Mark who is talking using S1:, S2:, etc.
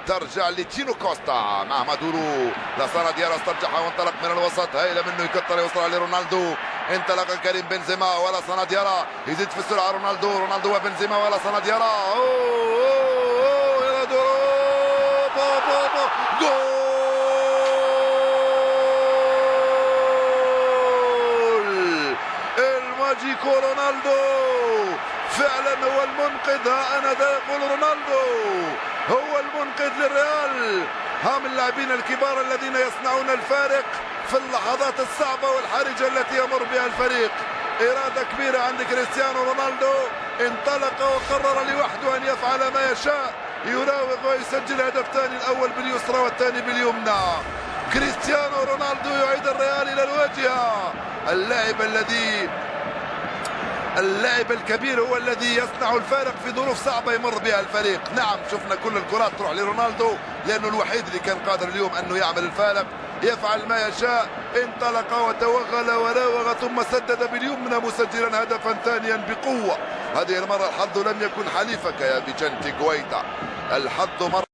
S1: ترجع لتينو كوستا مع مادورو. لسانا ديارا استرجعها وانطلق من الوسط، هايله منه يكتر يوصلها لرونالدو. انطلق كريم بنزيما ولسانا ديارا يزيد في السرعه. رونالدو وبنزيما ولسانا ديارا. يلا جول الماجيكو رونالدو فعلا هو المنقذ. ها انا ذا يقول رونالدو هو المنقذ للريال. هم اللاعبين الكبار الذين يصنعون الفارق في اللحظات الصعبة والحرجة التي يمر بها الفريق. إرادة كبيرة عند كريستيانو رونالدو، انطلق وقرر لوحده أن يفعل ما يشاء، يراوغ ويسجل هدف ثاني، الأول باليسرى والثاني باليمنى. كريستيانو رونالدو يعيد الريال إلى الواجهة. اللاعب الكبير هو الذي يصنع الفارق في ظروف صعبة يمر بها الفريق. نعم شفنا كل الكرات تروح لرونالدو لأنه الوحيد اللي كان قادر اليوم أنه يعمل الفارق، يفعل ما يشاء. انطلق وتوغل وراوغ ثم سدد باليمنى مسجلا هدفا ثانيا بقوة. هذه المرة الحظ لم يكن حليفك يا فيجنتي جويتا، الحظ مرة